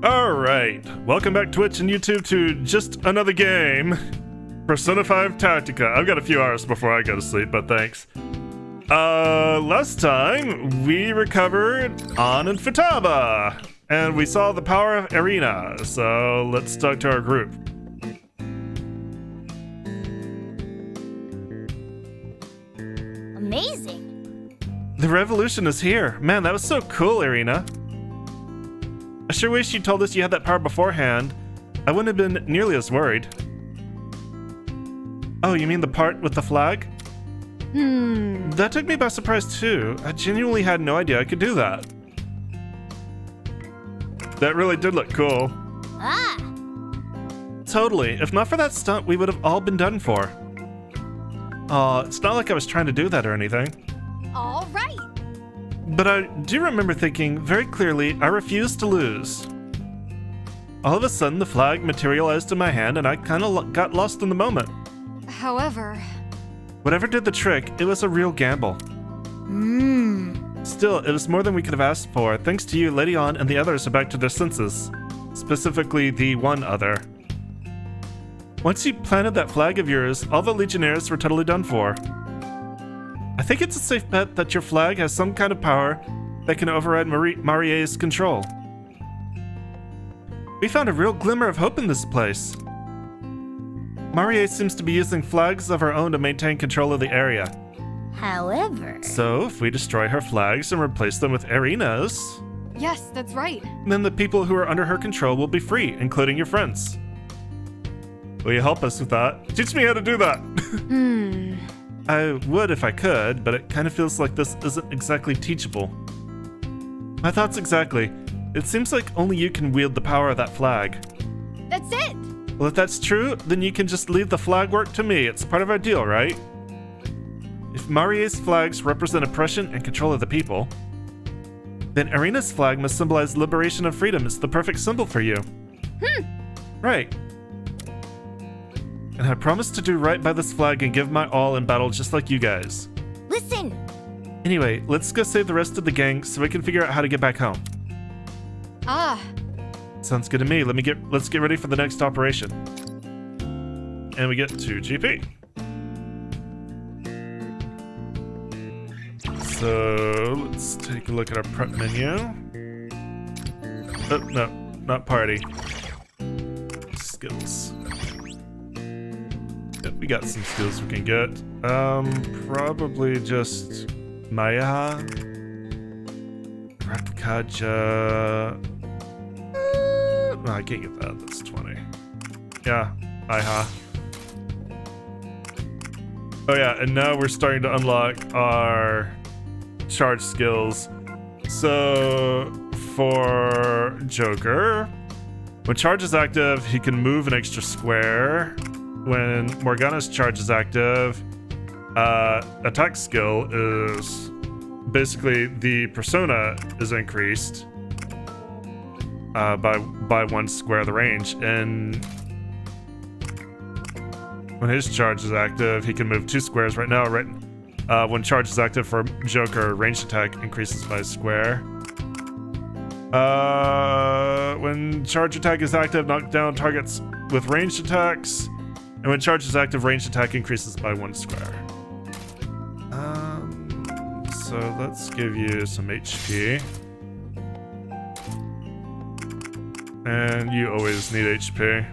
Alright, welcome back Twitch and YouTube to just another game. Persona 5 Tactica. I've got a few hours before I go to sleep, but thanks. Last time we recovered An and Futaba, and we saw the power of Arena, so let's talk to our group. Amazing! The revolution is here. Man, that was so cool, Arena. I sure wish you told us you had that power beforehand. I wouldn't have been nearly as worried. Oh, you mean the part with the flag? That took me by surprise too. I genuinely had no idea I could do that. That really did look cool. Ah! Totally. If not for that stunt, we would have all been done for. It's not like I was trying to do that or anything. All right! But I do remember thinking very clearly, I refused to lose. All of a sudden, the flag materialized in my hand and I kind of got lost in the moment. However... Whatever did the trick, it was a real gamble. Still, it was more than we could have asked for. Thanks to you, Lady An and the others are back to their senses. Specifically, the one other. Once you planted that flag of yours, all the Legionnaires were totally done for. I think it's a safe bet that your flag has some kind of power that can override Marie's control. We found a real glimmer of hope in this place. Marie seems to be using flags of her own to maintain control of the area. However... So, if we destroy her flags and replace them with Arena's, Yes, that's right. then the people who are under her control will be free, including your friends. Will you help us with that? Teach me how to do that! I would if I could, but it kind of feels like this isn't exactly teachable. My thoughts exactly. It seems like only you can wield the power of that flag. That's it! Well, if that's true, then you can just leave the flag work to me. It's part of our deal, right? If Marie's flags represent oppression and control of the people, then Arena's flag must symbolize liberation and freedom. It's the perfect symbol for you. Right. And I promise to do right by this flag and give my all in battle just like you guys. Listen! Anyway, let's go save the rest of the gang so we can figure out how to get back home. Ah, Sounds good to me. Let's get ready for the next operation. And we get to GP. So let's take a look at our prep menu. Oh, no, not party. Skills. Yep, we got some skills we can get. Probably just Maya, Ratkaja. No, I can't get that. That's 20. Yeah, Iha. Oh yeah, and now we're starting to unlock our charge skills. So for Joker, when charge is active, he can move an extra square. When Morgana's charge is active, attack skill is basically the persona is increased by 1 square of the range, and when his charge is active, he can move 2 squares. Right now, when charge is active for Joker, ranged attack increases by a square. When charge attack is active, knock down targets with ranged attacks, and when charge is active, ranged attack increases by 1 square. So let's give you some HP. And you always need HP.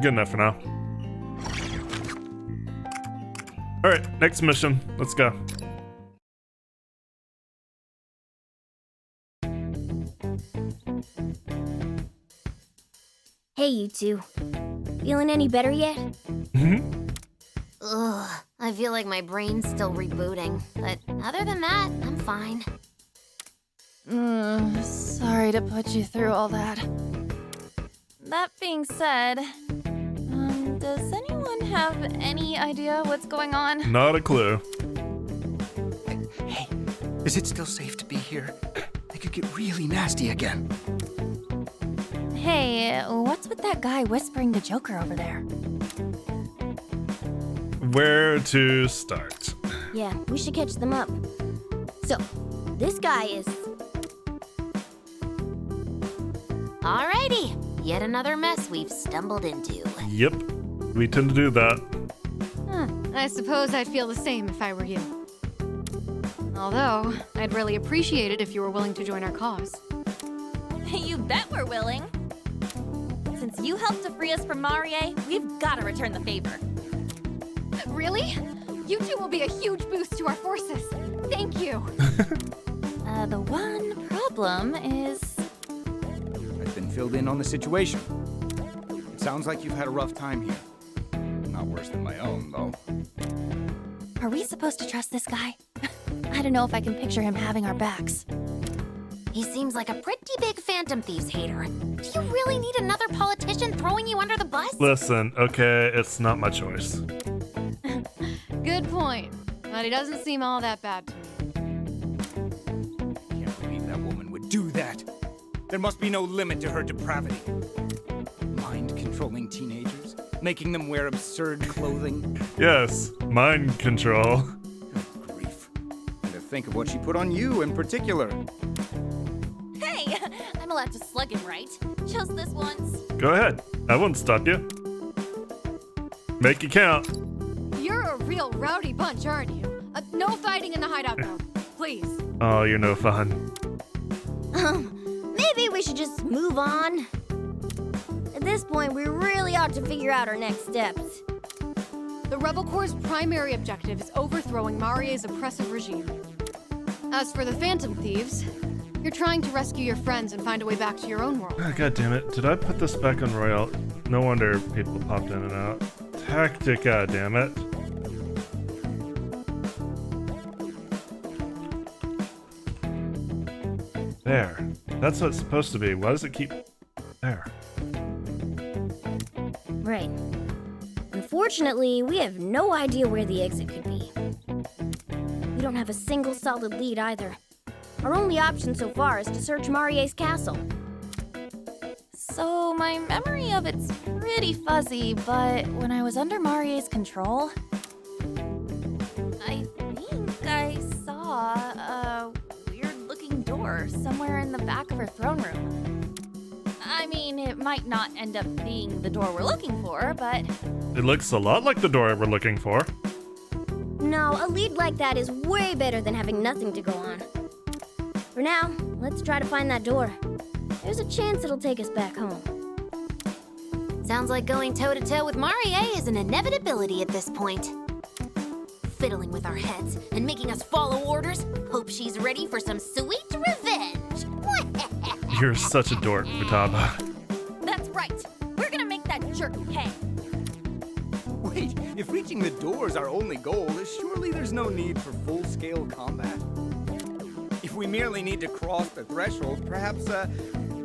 Good enough for now. Alright, next mission. Let's go. Hey, you two. Feeling any better yet? Ugh, I feel like my brain's still rebooting, but other than that, I'm fine. sorry to put you through all that. That being said, does anyone have any idea what's going on? Not a clue. Hey, is it still safe to be here? It could get really nasty again. Hey, what's with that guy whispering to Joker over there? Where to start? Yeah, we should catch them up. So, this guy is... Alrighty, yet another mess we've stumbled into. Yep, we tend to do that. I suppose I'd feel the same if I were you. Although, I'd really appreciate it if you were willing to join our cause. You bet we're willing. Since you helped to free us from Marie, we've got to return the favor. Really? You two will be a huge boost to our forces. Thank you. The one problem is... I've been filled in on the situation. It sounds like you've had a rough time here. Not worse than my own, though. Are we supposed to trust this guy? I don't know if I can picture him having our backs. He seems like a pretty big Phantom Thieves hater. Do you really need another politician throwing you under the bus? Listen, okay, it's not my choice. Good point. But he doesn't seem all that bad to me. Can't believe that woman would do that. There must be no limit to her depravity. Mind-controlling teenagers, making them wear absurd clothing. Yes, mind control. Grief. And to think of what she put on you in particular. Hey, I'm allowed to slug him, right? Just this once. Go ahead, I won't stop you. Make it count. You're a real rowdy bunch, aren't you? No fighting in the hideout, though. Please. Oh, you're no fun. Maybe we should just move on. At this point, we really ought to figure out our next steps. The Rebel Corps' primary objective is overthrowing Marie's oppressive regime. As for the Phantom Thieves, you're trying to rescue your friends and find a way back to your own world. Oh, God damn it. Did I put this back on Royal? No wonder people popped in and out. Tactica, damn it. There. That's what it's supposed to be. Why does it keep... There. Right. Unfortunately, we have no idea where the exit could be. We don't have a single solid lead either. Our only option so far is to search Marie's castle. So my memory of it's pretty fuzzy, but when I was under Marie's control, I think I saw a weird-looking door somewhere in the back of her throne room. I mean, it might not end up being the door we're looking for, but... It looks a lot like the door we're looking for. No, a lead like that is way better than having nothing to go on. For now, let's try to find that door. There's a chance it'll take us back home. Sounds like going toe-to-toe with Marie is an inevitability at this point. Fiddling with our heads and making us follow orders. Hope she's ready for some sweet revenge. You're such a dork, Futaba. That's right! We're gonna make that jerk pay! Wait, if reaching the door is our only goal, surely there's no need for full-scale combat. If we merely need to cross the threshold, perhaps,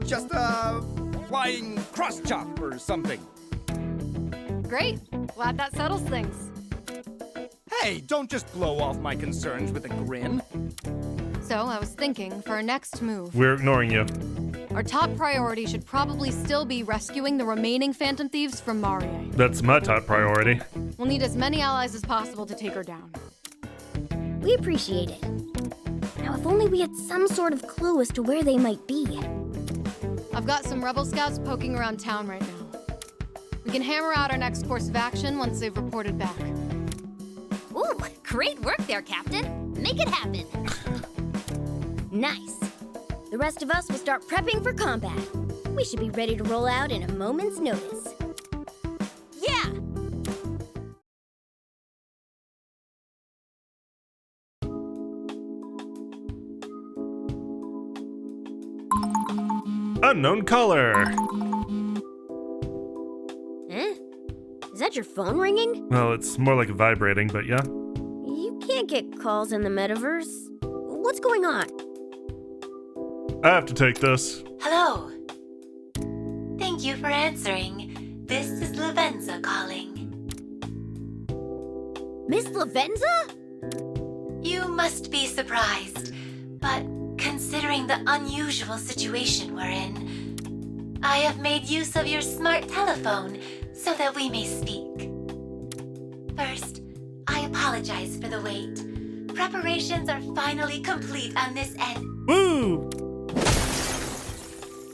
just a flying cross-chop or something. Great. Glad that settles things. Hey, don't just blow off my concerns with a grin. So, I was thinking, for our next move, We're ignoring you. our top priority should probably still be rescuing the remaining Phantom Thieves from Marie. That's my top priority. We'll need as many allies as possible to take her down. We appreciate it. Now, if only we had some sort of clue as to where they might be. I've got some Rebel Scouts poking around town right now. We can hammer out our next course of action once they've reported back. Ooh, great work there, Captain. Make it happen. Nice. The rest of us will start prepping for combat. We should be ready to roll out in a moment's notice. Yeah! Unknown caller. Eh? Is that your phone ringing? Well, it's more like vibrating, but yeah. You can't get calls in the metaverse. What's going on? I have to take this. Hello. Thank you for answering. This is Lavenza calling. Miss Lavenza? You must be surprised, but considering the unusual situation we're in, I have made use of your smart telephone so that we may speak. First, I apologize for the wait. preparations are finally complete on this end. Woo!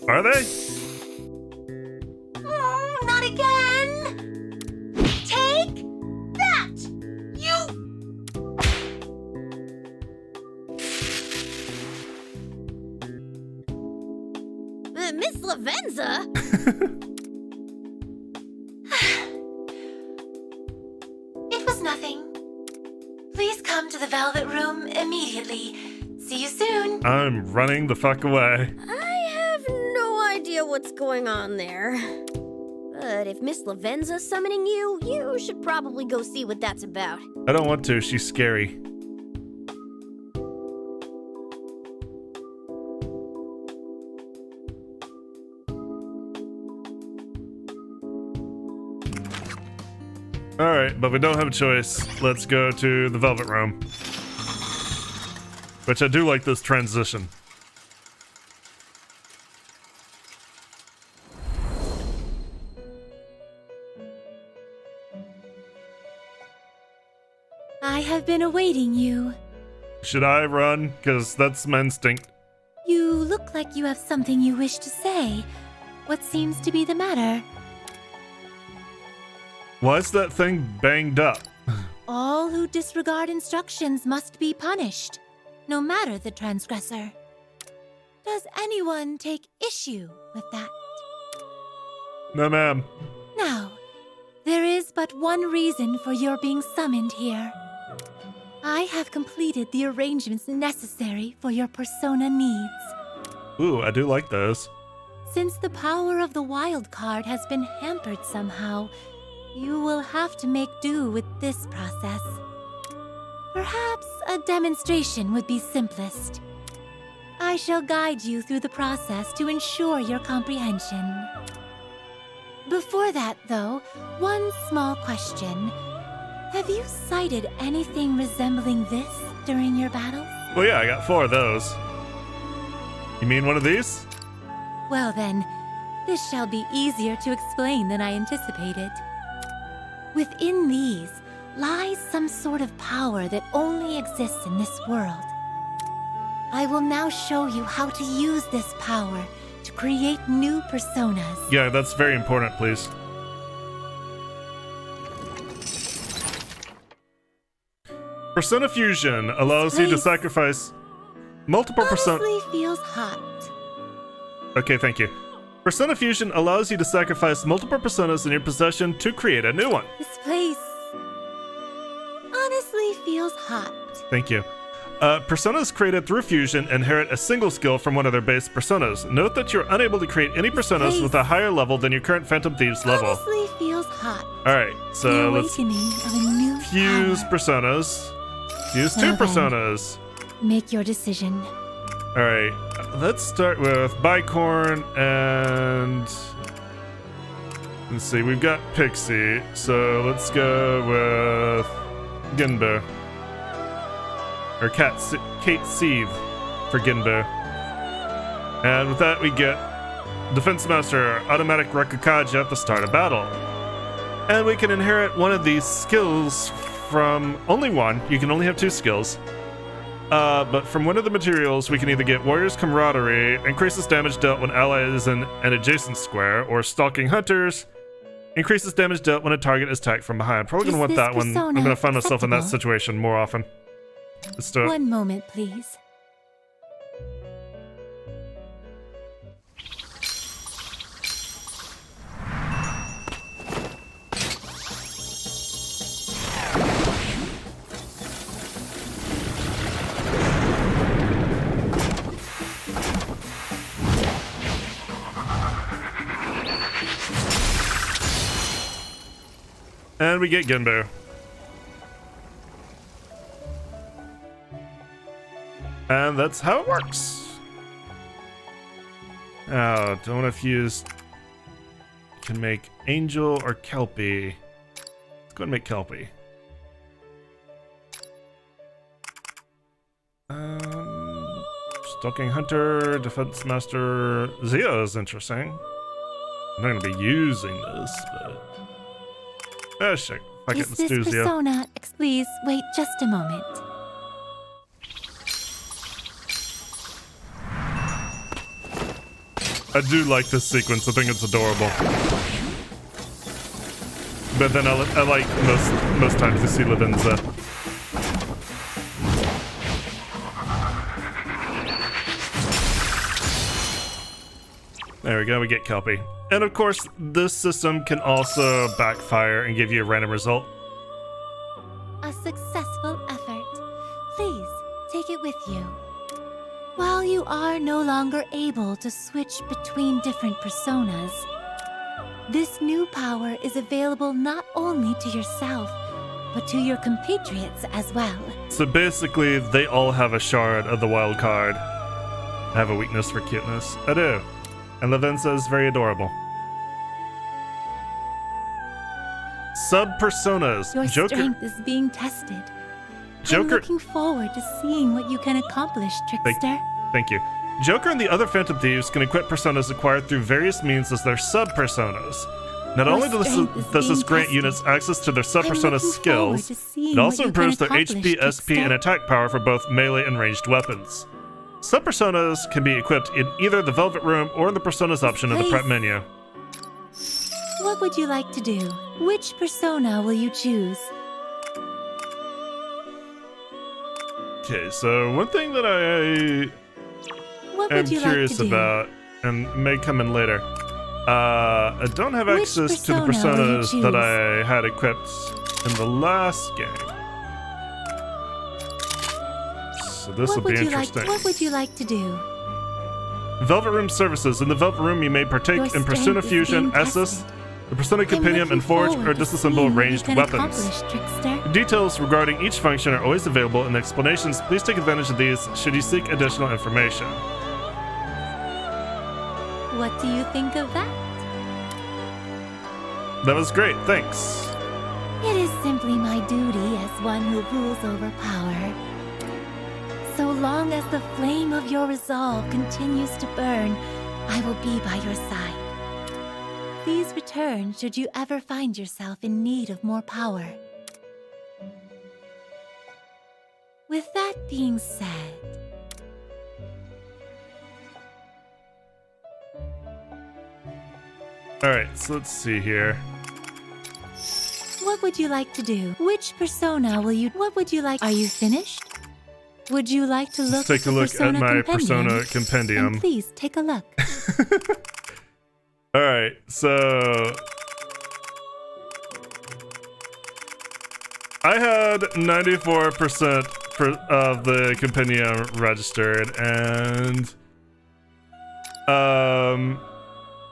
Are they? Not again! Take that! You... Miss Lavenza? It was nothing. Please come to the Velvet Room immediately. See you soon. I'm running the fuck away. I have no idea what's going on there. But if Miss Lavenza's summoning you, you should probably go see what that's about. I don't want to. She's scary. Alright, but we don't have a choice. Let's go to the Velvet Room. Which I do like this transition. I have been awaiting you. Should I run? Because that's my instinct. You look like you have something you wish to say. What seems to be the matter? Why is that thing banged up? All who disregard instructions must be punished, no matter the transgressor. Does anyone take issue with that? No, ma'am. Now, there is but one reason for your being summoned here. I have completed the arrangements necessary for your persona needs. Ooh, I do like those. Since the power of the wild card has been hampered somehow, you will have to make do with this process. Perhaps a demonstration would be simplest. I shall guide you through the process to ensure your comprehension. Before that, though, one small question. Have you sighted anything resembling this during your battles? Well, yeah, I got 4 of those. You mean one of these? Well then, this shall be easier to explain than I anticipated. Within these lies some sort of power that only exists in this world. I will now show you how to use this power to create new personas. Yeah, that's very important, please. Persona Fusion allows you to Please. sacrifice multiple personas. Honestly feels hot. Okay, thank you. Persona Fusion allows you to sacrifice multiple personas in your possession to create a new one. This place honestly feels hot. Thank you. Personas created through fusion inherit a single skill from one of their base personas. Note that you're unable to create any personas with a higher level than your current Phantom Thieves level. Honestly feels hot. Alright, The so let's awakening of a new fuse power. personas. Fuse 2 Well then. personas. Make your decision. Alright, let's start with Bicorn and... Let's see, we've got Pixie, so let's go with Ginbo. Or Kate Seethe for Ginbo. And with that we get Defense Master, Automatic Rakukaja at the start of battle. And we can inherit one of these skills from only one. You can only have 2 skills. But from one of the materials, we can either get Warrior's Camaraderie, increases damage dealt when ally is in an adjacent square, or Stalking Hunters, increases damage dealt when a target is attacked from behind. Probably gonna Is want this that one. I'm persona gonna find myself in that acceptable? situation more often. Let's do it. One moment, please. And we get Ginbo. And that's how it works. Oh, don't want to fuse. Can make Angel or Kelpie. Let's go ahead and make Kelpie. Stalking Hunter, Defense Master. Zio is interesting. I'm not going to be using this, but... Oh, shit. Fuck it, Is let's this do Zio. persona? Please wait just a moment. I do like this sequence. I think it's adorable. But then I like most times to see Lavenza. There we go, we get Kelpie. And of course, this system can also backfire and give you a random result. A successful effort. Please, take it with you. While you are no longer able to switch between different personas, this new power is available not only to yourself, but to your compatriots as well. So basically, they all have a shard of the wild card. I have a weakness for cuteness. I do. And Lavenza is very adorable. Sub-personas. Your Joker. strength is being tested. I'm Joker. looking forward to seeing what you can accomplish, Trickster. Thank you. Joker and the other Phantom Thieves can equip personas acquired through various means as their sub-personas. Not Your only does strength is this being grant tested. units access to their I'm sub-persona looking skills, forward to seeing it also what you can improves their accomplish, HP, SP, and Trickster. attack power for both melee and ranged weapons. Sub-personas can be equipped in either the Velvet Room or in the Personas option of the prep Please. menu. What would you like to do? Which persona will you choose? Okay, so one thing that I What am would you like curious to do? about, and may come in later, I don't have Which access to the persona will you personas that choose? I had equipped in the last game. So this will be interesting. What would you like to do? Velvet Room services. In the Velvet Room, you may partake Your in Persona strength is Fusion, being Essus, tested. the Persona I'm Compendium, looking and Forge forward or to disassemble seeing what you ranged can weapons. accomplish, Trickster. Details regarding each function are always available in the explanations. Please take advantage of these should you seek additional information. What do you think of that? That was great, thanks. It is simply my duty as one who rules over power. So long as the flame of your resolve continues to burn, I will be by your side. Please return should you ever find yourself in need of more power. With that being said, Alright, so let's see here. what would you like to do? Which persona will you... What would you like... Are you finished? Would you like to look Let's take a the look at Persona my Compendium? Persona Compendium. And please, take a look. Alright, so I had 94% of the compendium registered, and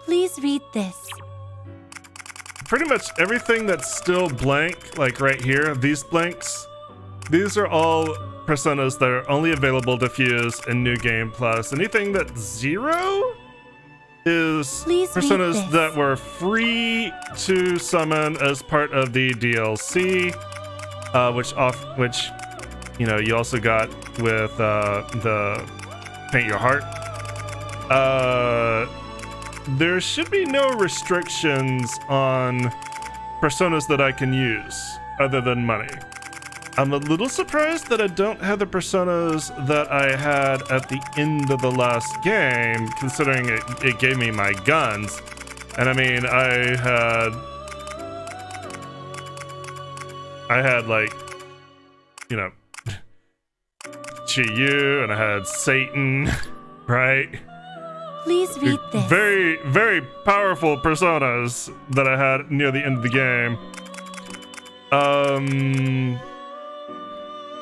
Please read this. pretty much everything that's still blank, like right here, these blanks, these are all personas that are only available to fuse in New Game Plus. Anything that's 0 is Please read personas this. that were free to summon as part of the DLC, which you know you also got with the Paint Your Heart. There should be no restrictions on personas that I can use other than money. I'm a little surprised that I don't have the personas that I had at the end of the last game, considering it gave me my guns. And I mean, I had like, you know, Chi-Yu, and I had Satan, right? Please read this. Very, very powerful personas that I had near the end of the game.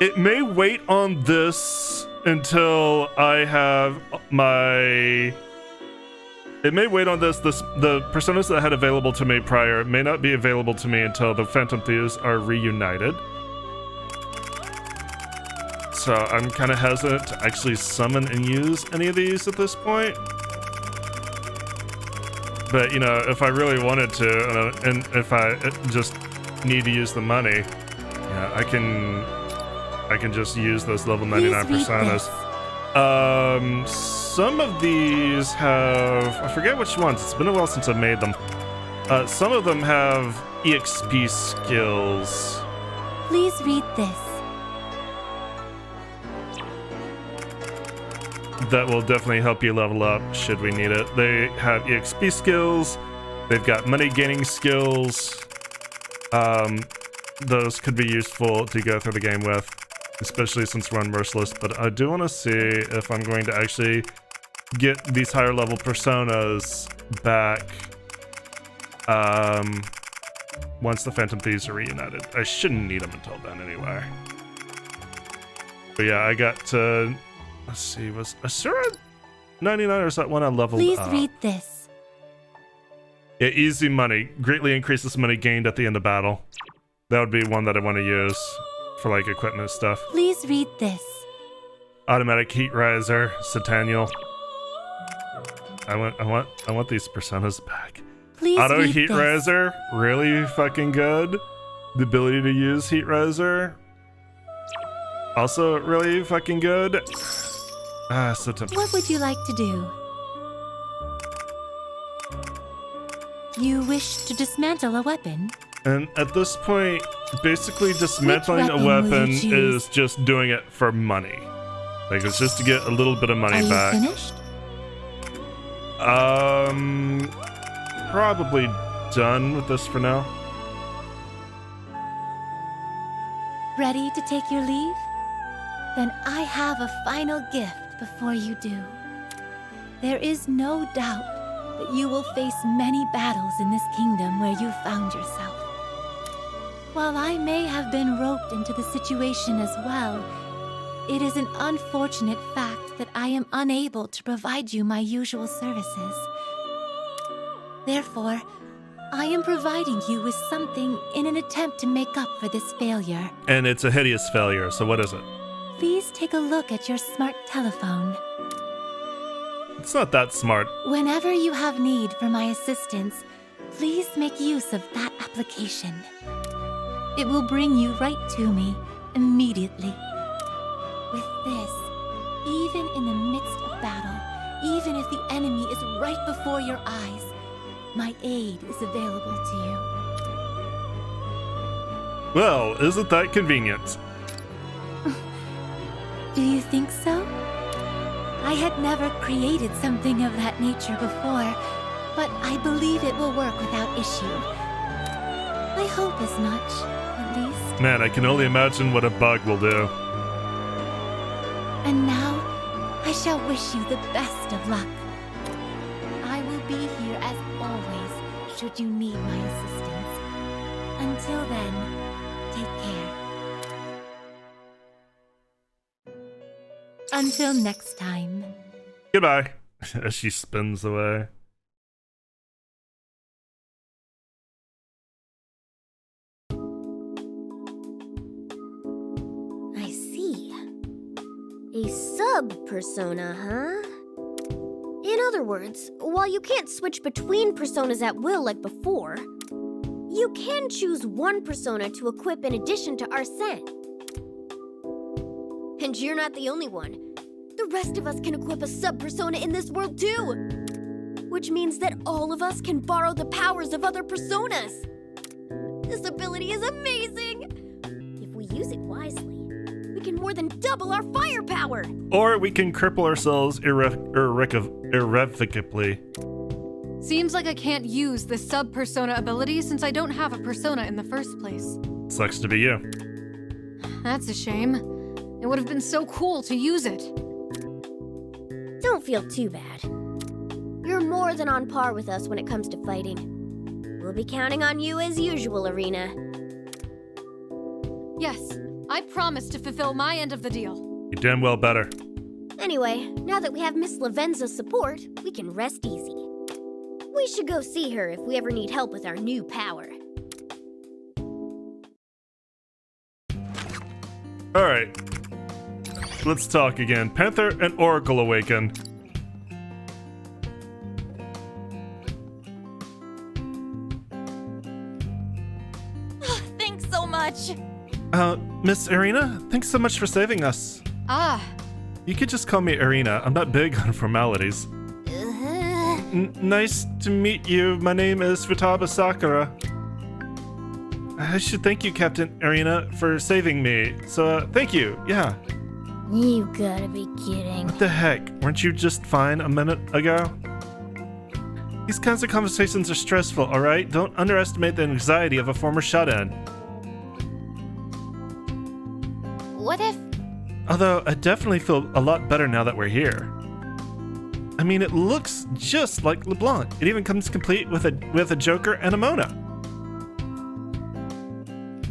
It may wait on this until I have my... It may wait on this. The personas that I had available to me prior may not be available to me until the Phantom Thieves are reunited. So I'm kind of hesitant to actually summon and use any of these at this point. But, you know, if I really wanted to, and if I just need to use the money, yeah, I can just use those level 99 Please read personas. Some of these have, I forget which ones, it's been a while since I made them. Some of them have EXP skills. Please read this. that will definitely help you level up should we need it. They have EXP skills. They've got money gaining skills. Those could be useful to go through the game with, especially since we're on Merciless. But I do want to see if I'm going to actually get these higher level personas back once the Phantom Thieves are reunited. I shouldn't need them until then anyway. But yeah, I got to, let's see, was Asura 99 or is that one I leveled Please up? read this. Yeah, easy money. Greatly increases money gained at the end of battle. That would be one that I want to use for like equipment stuff. Please read this. Automatic heat riser, Centennial. I want these personas back. Please Auto read heat this. riser, really fucking good. The ability to use heat riser, also really fucking good. So tempting. What would you like to do? You wish to dismantle a weapon? And at this point, basically dismantling a Which weapon will weapon you choose? is just doing it for money. Like, it's just to get a little bit of money Are you back. finished? Probably done with this for now. Ready to take your leave? Then I have a final gift before you do. There is no doubt that you will face many battles in this kingdom where you found yourself. While I may have been roped into the situation as well, it is an unfortunate fact that I am unable to provide you my usual services. Therefore, I am providing you with something in an attempt to make up for this failure. And it's a hideous failure, so what is it? Please take a look at your smart telephone. It's not that smart. Whenever you have need for my assistance, please make use of that application. It will bring you right to me immediately. With this, even in the midst of battle, even if the enemy is right before your eyes, my aid is available to you. Well, isn't that convenient? Do you think so? I had never created something of that nature before, but I believe it will work without issue. I hope as much, at least. Man, I can only imagine what a bug will do. And now, I shall wish you the best of luck. I will be here as always, should you need my assistance. Until then, take care. Until next time. Goodbye. As she spins away. I see. A sub-persona, huh? In other words, while you can't switch between personas at will like before, you can choose one persona to equip in addition to Arsene. And you're not the only one. The rest of us can equip a sub-persona in this world too! Which means that all of us can borrow the powers of other personas! This ability is amazing! If we use it wisely, we can more than double our firepower! Or we can cripple ourselves irrevocably. Seems like I can't use the sub-persona ability since I don't have a persona in the first place. Sucks to be you. That's a shame. It would have been so cool to use it. Don't feel too bad. You're more than on par with us when it comes to fighting. We'll be counting on you as usual, Arena. Yes, I promise to fulfill my end of the deal. You damn well better. Anyway, now that we have Miss Lavenza's support, we can rest easy. We should go see her if we ever need help with our new power. Alright. Let's talk again. Panther and Oracle awaken. Thanks so much. Miss Arena, thanks so much for saving us. Ah, You could just call me Arena. I'm not big on formalities. Nice to meet you. My name is Futaba Sakura. I should thank you, Captain Arena, for saving me. So, thank you. Yeah. You gotta be kidding. What the heck? Weren't you just fine a minute ago? These kinds of conversations are stressful, alright? Don't underestimate the anxiety of a former shut-in. What if... Although, I definitely feel a lot better now that we're here. I mean, it looks just like LeBlanc. It even comes complete with a Joker and a Mona.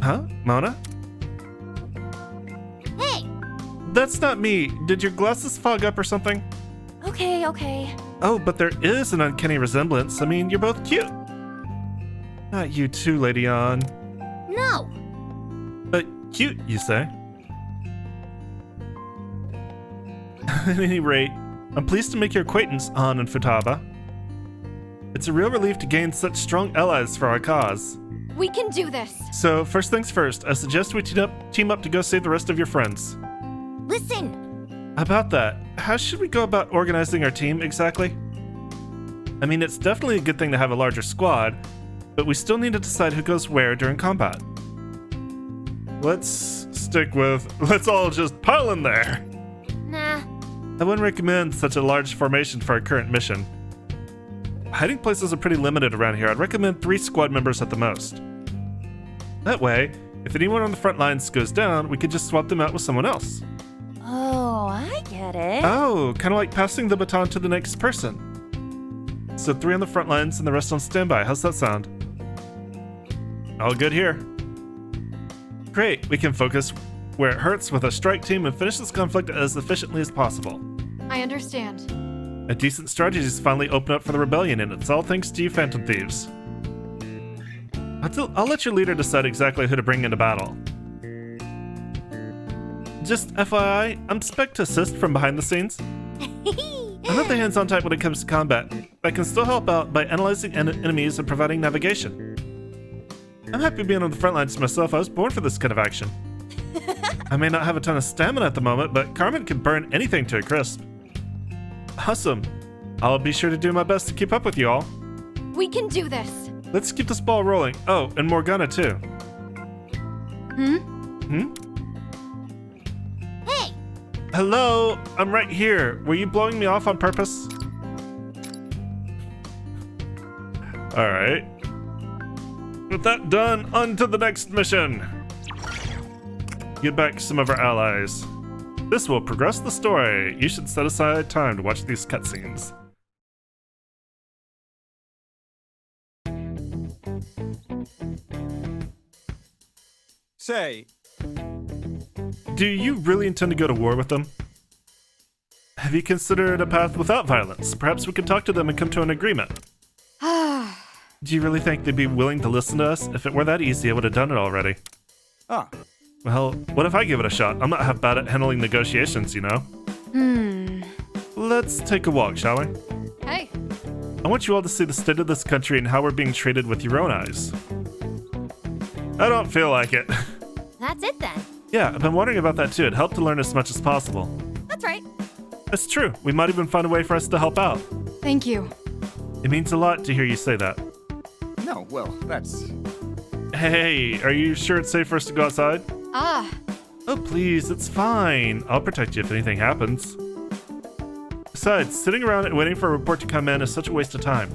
Huh? Mona? Hey! That's not me. Did your glasses fog up or something? Okay, okay. Oh, but there is an uncanny resemblance. I mean, you're both cute. Not you too, Lady On. No! But cute, you say? At any rate, I'm pleased to make your acquaintance, An and Futaba. It's a real relief to gain such strong allies for our cause. We can do this. So, first things first, I suggest we team up to go save the rest of your friends. Listen! About that, how should we go about organizing our team exactly? I mean, it's definitely a good thing to have a larger squad, but we still need to decide who goes where during combat. Let's stick with, let's all just pile in there. Nah. I wouldn't recommend such a large formation for our current mission. Hiding places are pretty limited around here. I'd recommend 3 squad members at the most. That way, if anyone on the front lines goes down, we could just swap them out with someone else. Oh, I get it. Oh, kind of like passing the baton to the next person. So 3 on the front lines and the rest on standby. How's that sound? All good here. Great, we can focus where it hurts with a strike team and finish this conflict as efficiently as possible. I understand. A decent strategy's finally opened up for the rebellion, and it's all thanks to you Phantom Thieves. I'll let your leader decide exactly who to bring into battle. Just FYI, I'm spec to assist from behind the scenes. I'm not the hands-on type when it comes to combat, but I can still help out by analyzing enemies and providing navigation. I'm happy being on the front lines myself. I was born for this kind of action. I may not have a ton of stamina at the moment, but Carmen can burn anything to a crisp. Awesome. I'll be sure to do my best to keep up with you all. We can do this. Let's keep this ball rolling. Oh, and Morgana too. Hey! Hello, I'm right here. Were you blowing me off on purpose? Alright. With that done, on to the next mission. Get back some of our allies. This will progress the story. You should set aside time to watch these cutscenes. Say, Do you really intend to go to war with them? Have you considered a path without violence? Perhaps we could talk to them and come to an agreement. Do you really think they'd be willing to listen to us? If it were that easy, I would have done it already. Well, what if I give it a shot? I'm not half bad at handling negotiations, you know? Let's take a walk, shall we? Hey, I want you all to see the state of this country and how we're being treated with your own eyes. I don't feel like it. That's it then. Yeah, I've been wondering about that too. It'd help to learn as much as possible. That's right. It's true. We might even find a way for us to help out. thank you. It means a lot to hear you say that. no, well, that's... Hey, are you sure it's safe for us to go outside? Ah, Oh, please, it's fine. I'll protect you if anything happens. Besides, sitting around and waiting for a report to come in is such a waste of time.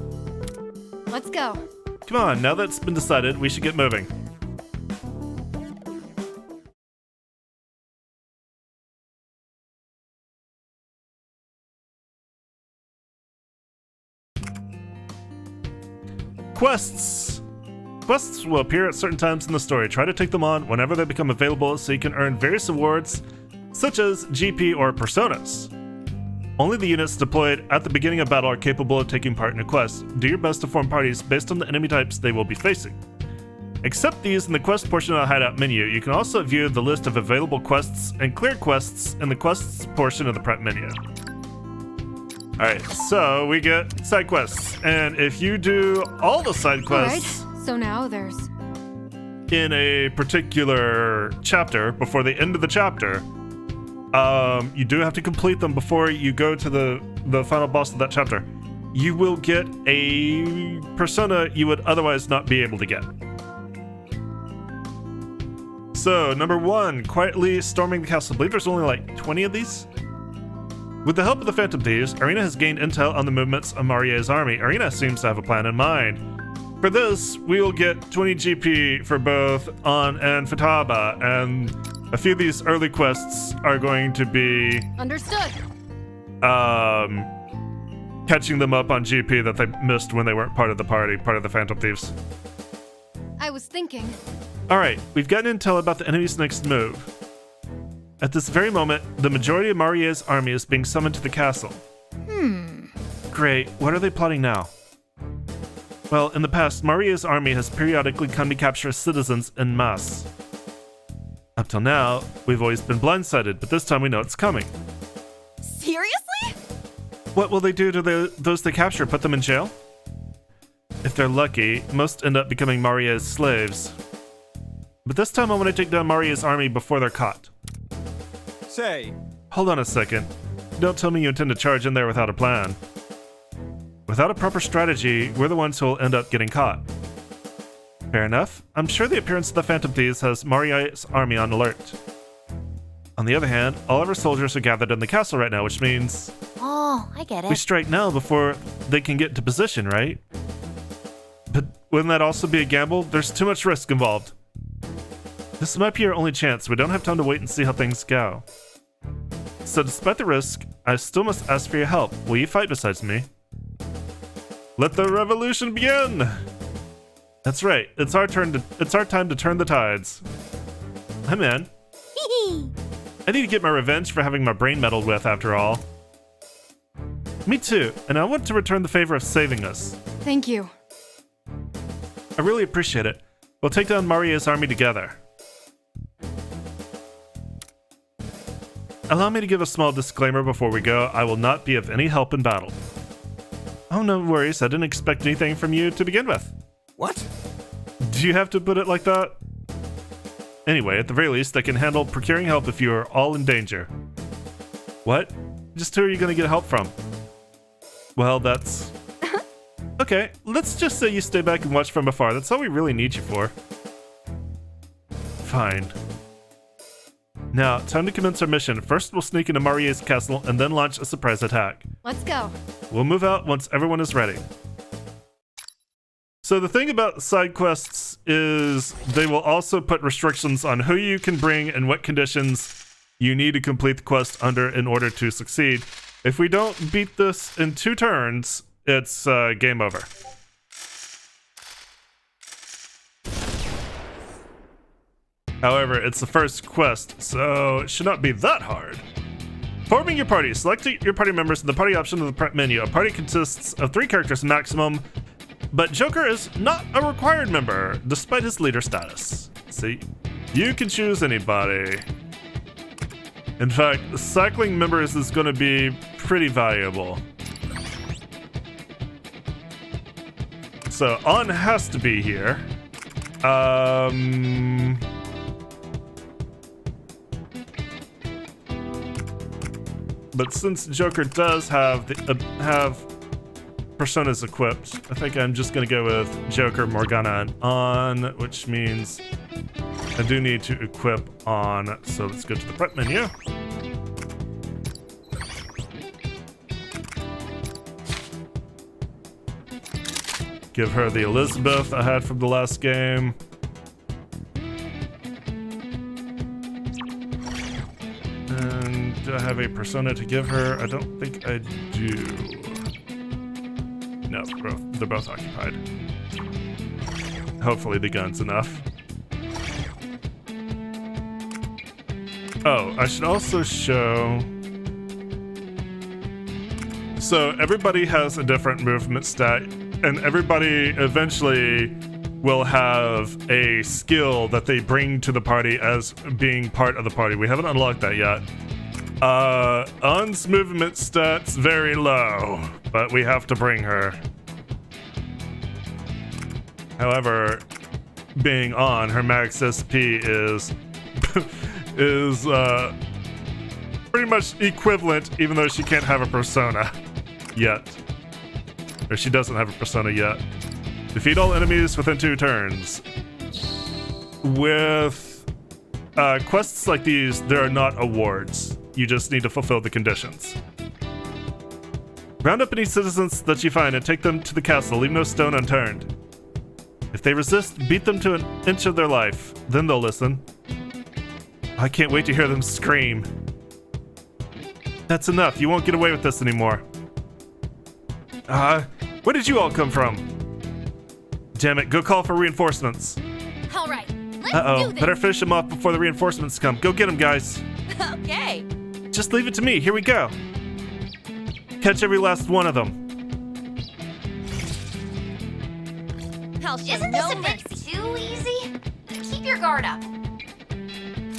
let's go. Come on, now that it's been decided, we should get moving. Quests! Quests will appear at certain times in the story. Try to take them on whenever they become available so you can earn various awards, such as GP or Personas. Only the units deployed at the beginning of battle are capable of taking part in a quest. Do your best to form parties based on the enemy types they will be facing. Accept these in the quest portion of the hideout menu. You can also view the list of available quests and clear quests in the quests portion of the prep menu. Alright, so we get side quests, and if you do all the side quests Alright, so now there's... in a particular chapter, before the end of the chapter, you do have to complete them before you go to the final boss of that chapter. You will get a persona you would otherwise not be able to get. So, number 1, quietly storming the castle. I believe there's only like 20 of these. With the help of the Phantom Thieves, Arena has gained intel on the movements of Marie's army. Arena seems to have a plan in mind. For this, we will get 20 GP for both An and Futaba, and a few of these early quests are going to be Understood. catching them up on GP that they missed when they weren't part of the party, part of the Phantom Thieves. I was thinking. Alright, we've gotten intel about the enemy's next move. At this very moment, the majority of Marie's army is being summoned to the castle. Great, what are they plotting now? Well, in the past, Marie's army has periodically come to capture citizens en masse. Up till now, we've always been blindsided, but this time we know it's coming. Seriously? What will they do to those they capture? Put them in jail? If they're lucky, most end up becoming Marie's slaves. But this time I want to take down Marie's army before they're caught. Say, Hold on a second. Don't tell me you intend to charge in there without a plan. Without a proper strategy, we're the ones who will end up getting caught. Fair enough. I'm sure the appearance of the Phantom Thieves has Marie's army on alert. On the other hand, all of our soldiers are gathered in the castle right now, which means Oh, I get we it. strike now before they can get into position, right? But wouldn't that also be a gamble? There's too much risk involved. This might be our only chance. We don't have time to wait and see how things go. So despite the risk, I still must ask for your help. Will you fight besides me? Let the revolution begin! That's right. It's our time to turn the tides. I'm in. I need to get my revenge for having my brain meddled with, after all. Me too, and I want to return the favor of saving us. Thank you. I really appreciate it. We'll take down Marie's army together. Allow me to give a small disclaimer before we go. I will not be of any help in battle. Oh, no worries. I didn't expect anything from you to begin with. what? Do you have to put it like that? Anyway, at the very least, I can handle procuring help if you are all in danger. What? Just who are you going to get help from? Well, that's... Okay, let's just say you stay back and watch from afar. That's all we really need you for. Fine. Now, time to commence our mission. First, we'll sneak into Marie's castle and then launch a surprise attack. Let's go. We'll move out once everyone is ready. So the thing about side quests is they will also put restrictions on who you can bring and what conditions you need to complete the quest under in order to succeed. If we don't beat this in 2 turns, it's game over. However, it's the first quest, so it should not be that hard. Forming your party. Select your party members in the party option of the prep menu. A party consists of 3 characters maximum, but Joker is not a required member, despite his leader status. See, you can choose anybody. In fact, cycling members is going to be pretty valuable. So, An has to be here. But since Joker does have personas equipped, I think I'm just gonna go with Joker, Morgana, and An, which means I do need to equip An. So let's go to the prep menu. Give her the Elizabeth I had from the last game. And do I have a persona to give her? I don't think I do. No, they're both occupied. Hopefully the gun's enough. Oh, I should also show... So everybody has a different movement stat, and everybody eventually will have a skill that they bring to the party as being part of the party. We haven't unlocked that yet. An's movement stats very low, but we have to bring her. However, being An, her max SP is is pretty much equivalent, even though she can't have a persona yet. Or she doesn't have a persona yet. Defeat all enemies within 2 turns. With quests like these, there are not awards. You just need to fulfill the conditions. Round up any citizens that you find and take them to the castle. Leave no stone unturned. If they resist, beat them to an inch of their life. Then they'll listen. I can't wait to hear them scream. That's enough. You won't get away with this anymore. Where did you all come from? Damn it, go call for reinforcements. All right, let's Uh-oh, do this. better finish them off before the reinforcements come. Go get them, guys. Okay. Just leave it to me. Here we go. Catch every last one of them. I'll show Isn't no this a bit mercy. too easy? Keep your guard up.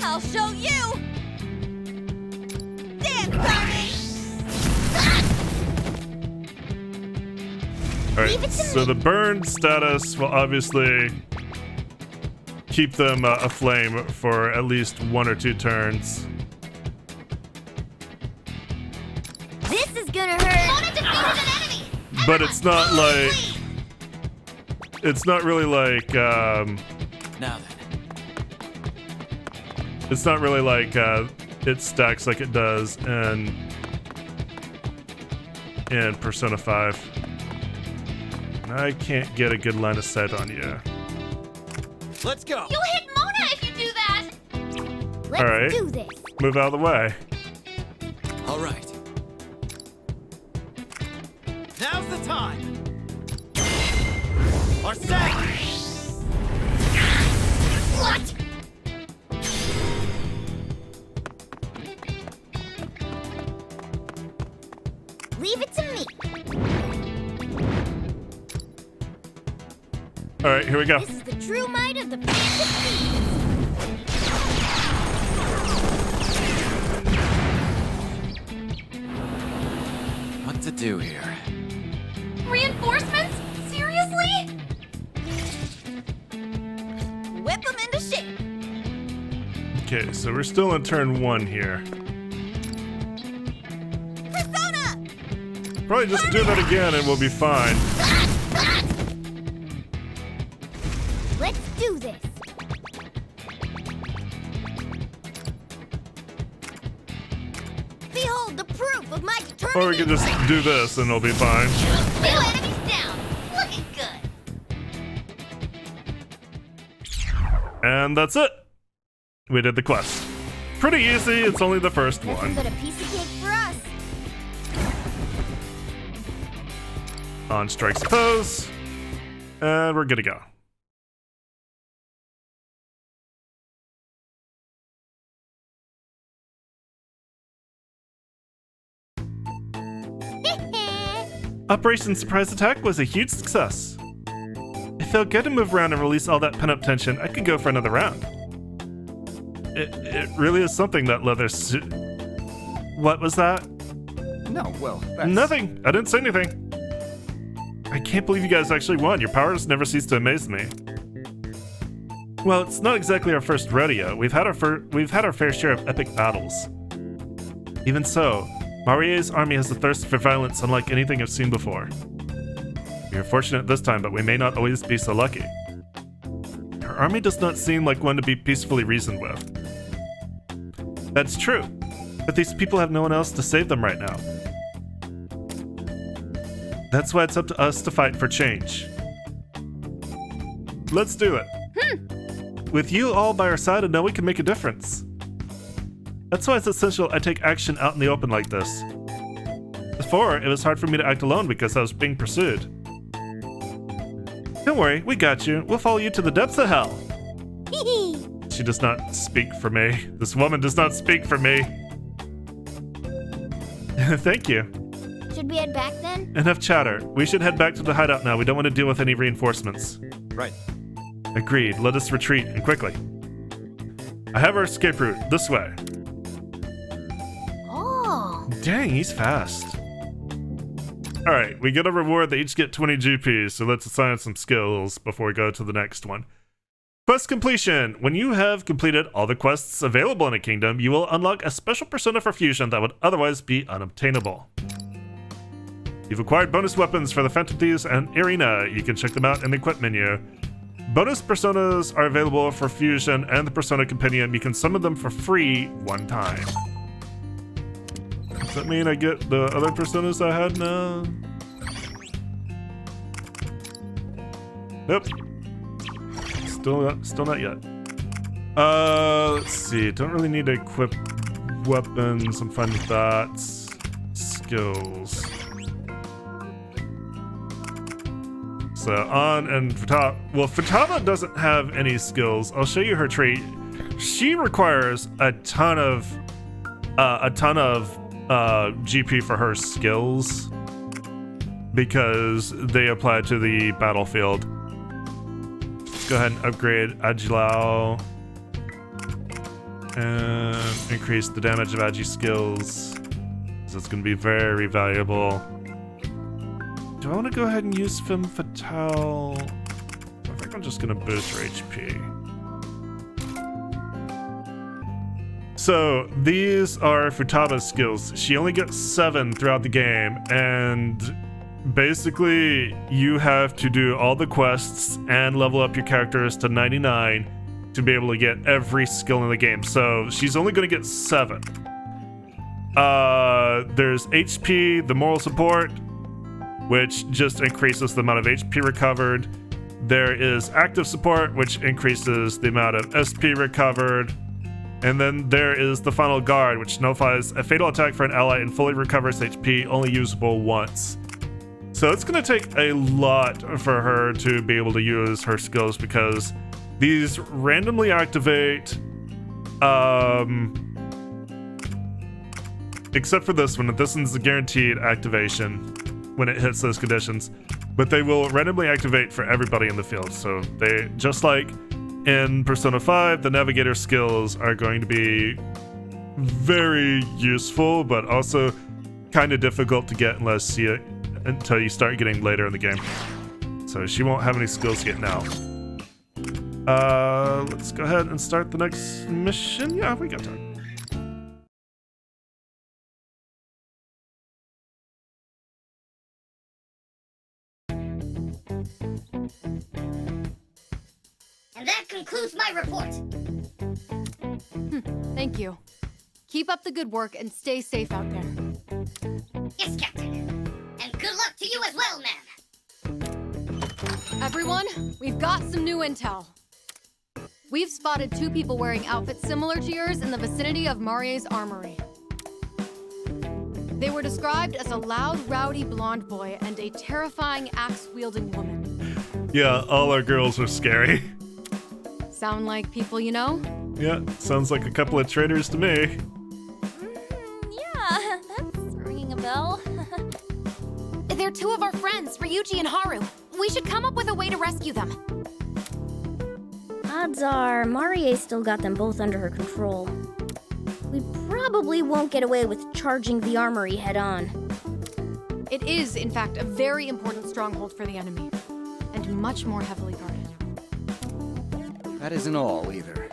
I'll show you. Dance, Tommy. Alright, so the burn status will obviously keep them aflame for at least 1 or 2 turns. This is gonna hurt. Mona defeated an enemy! But it's not like... It's not really like... Now then. It's not really like it stacks like it does in Persona 5. I can't get a good line of sight on you. Let's go. You'll hit Mona if you do that! Let's Alright. do this. Move out of the way. All right. Now's the time. Arsene! What? Leave it to me. Alright, here we go. This is the true might of the Phantom Thieves. What to do here? Reinforcements? Seriously? Whip them into shape. Okay, so we're still in turn 1 here. Persona! Probably just do that again and we'll be fine. Let's do this. Behold the proof of my determination. Or we can just do this and it'll be fine. 2 enemies down. Looking good. And that's it. We did the quest. Pretty easy, it's only the first Nothing one. but a piece of cake for us. On strikes pose. And we're good to go. Operation Surprise Attack was a huge success. It felt good to move around and release all that pent-up tension. I could go for another round. It really is something, that leather suit. What was that? No, well, that's... Nothing. I didn't say anything. I can't believe you guys actually won. Your powers never cease to amaze me. Well, it's not exactly our first rodeo. We've had our fair share of epic battles. Even so, Marie's army has a thirst for violence unlike anything I've seen before. We are fortunate this time, but we may not always be so lucky. Her army does not seem like one to be peacefully reasoned with. That's true, but these people have no one else to save them right now. That's why it's up to us to fight for change. Let's do it. With you all by our side, I know we can make a difference. That's why it's essential I take action out in the open like this. Before, it was hard for me to act alone because I was being pursued. Don't worry, we got you. We'll follow you to the depths of hell. She does not speak for me. This woman does not speak for me. Thank you. Should we head back then? Enough chatter. We should head back to the hideout now. We don't want to deal with any reinforcements. Right. Agreed. Let us retreat, and quickly. I have our escape route. This way. Oh. Dang, he's fast. Alright, we get a reward. They each get 20 GP, so let's assign some skills before we go to the next one. Quest completion. When you have completed all the quests available in a kingdom, you will unlock a special persona for fusion that would otherwise be unobtainable. You've acquired bonus weapons for the Phantom Thieves and Irina. You can check them out in the equip menu. Bonus personas are available for Fusion and the Persona Companion. You can summon them for free one time. Does that mean I get the other personas I had now? Nope. Still not yet. Let's see. Don't really need to equip weapons. I'm fine with that. Skills. So on and Futaba. Well, Futaba doesn't have any skills. I'll show you her trait. She requires a ton of GP for her skills because they apply to the battlefield. Let's go ahead and upgrade Agilao and increase the damage of Agi skills. So it's going to be very valuable. Do I want to go ahead and use Femme Fatale? I think I'm just going to boost her HP. So these are Futaba's skills. She only gets 7 throughout the game, and basically you have to do all the quests and level up your characters to 99 to be able to get every skill in the game. So she's only going to get 7. There's HP, the moral support, which just increases the amount of HP recovered. There is active support, which increases the amount of SP recovered. And then there is the final guard, which nullifies a fatal attack for an ally and fully recovers HP, only usable once. So it's going to take a lot for her to be able to use her skills because these randomly activate, except for this one. This one's a guaranteed activation when it hits those conditions, but they will randomly activate for everybody in the field. So they, just like in Persona 5, the navigator skills are going to be very useful, but also kind of difficult to get until you start getting later in the game. So she won't have any skills yet now. Let's go ahead and start the next mission. Yeah, we got time. And that concludes my report. Thank you. Keep up the good work and stay safe out there. Yes, Captain. And good luck to you as well, ma'am. Everyone, we've got some new intel. We've spotted 2 people wearing outfits similar to yours in the vicinity of Marie's armory. They were described as a loud, rowdy blonde boy and a terrifying axe-wielding woman. Yeah, all our girls are scary. Sound like people you know? Yeah, sounds like a couple of traitors to me. Yeah, that's ringing a bell. They're 2 of our friends, Ryuji and Haru. We should come up with a way to rescue them. Odds are Marie still got them both under her control. We probably won't get away with charging the armory head on. It is, in fact, a very important stronghold for the enemy, and much more heavily guarded. That isn't all, either.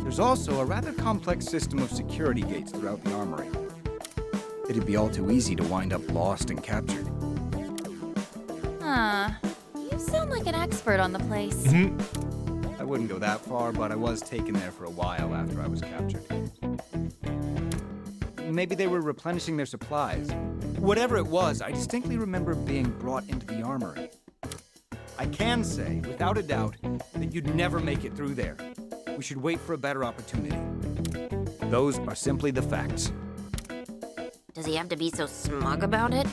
There's also a rather complex system of security gates throughout the armory. It'd be all too easy to wind up lost and captured. Huh. You sound like an expert on the place. I wouldn't go that far, but I was taken there for a while after I was captured. Maybe they were replenishing their supplies. Whatever it was, I distinctly remember being brought into the armory. I can say, without a doubt, that you'd never make it through there. We should wait for a better opportunity. Those are simply the facts. Does he have to be so smug about it?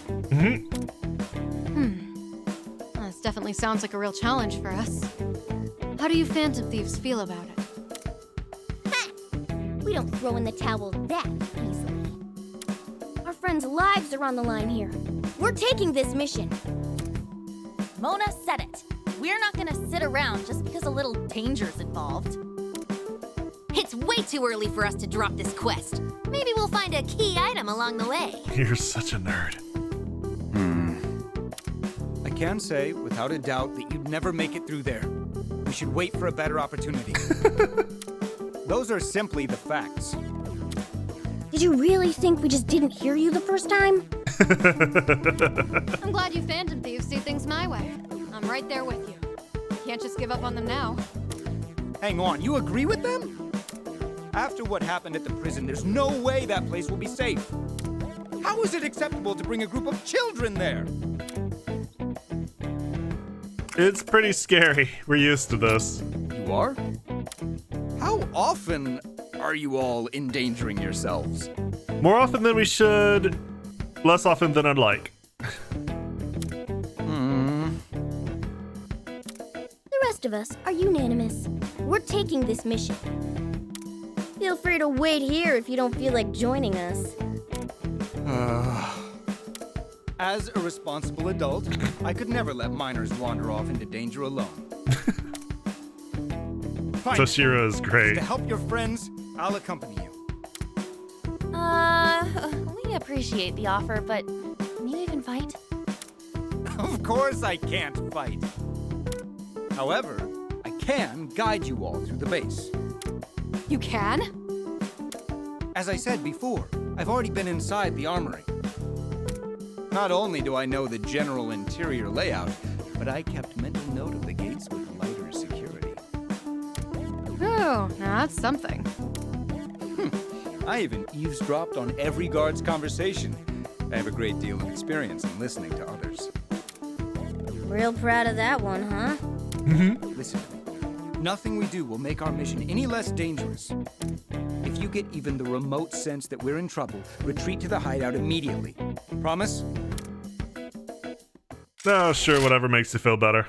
This definitely sounds like a real challenge for us. How do you Phantom Thieves feel about it? Ha! We don't throw in the towel that easily. Our friends' lives are on the line here. We're taking this mission. Mona said it. We're not gonna sit around just because a little danger's involved. It's way too early for us to drop this quest. Maybe we'll find a key item along the way. You're such a nerd. I can say, without a doubt, that you'd never make it through there. We should wait for a better opportunity. Those are simply the facts. Did you really think we just didn't hear you the first time? I'm glad you Phantom Thieves see things my way. I'm right there with you. can't just give up on them now. Hang on, you agree with them? After what happened at the prison, there's no way that place will be safe. How is it acceptable to bring a group of children there? It's pretty scary. We're used to this. You are? How often are you all endangering yourselves? More often than we should, less often than I'd like. The rest of us are unanimous. We're taking this mission. Feel free to wait here if you don't feel like joining us. As a responsible adult, I could never let minors wander off into danger alone. Fine. Toshiro is great. To help your friends, I'll accompany you. We appreciate the offer, but can you even fight? Of course I can't fight. However, I can guide you all through the base. You can? As I said before, I've already been inside the armory. Not only do I know the general interior layout, but I kept mental note of the gates with lighter security. Oh, now that's something. I even eavesdropped on every guard's conversation. I have a great deal of experience in listening to others. Real proud of that one, huh? Listen to me. Nothing we do will make our mission any less dangerous. If you get even the remote sense that we're in trouble, retreat to the hideout immediately. Promise? No, sure, whatever makes you feel better.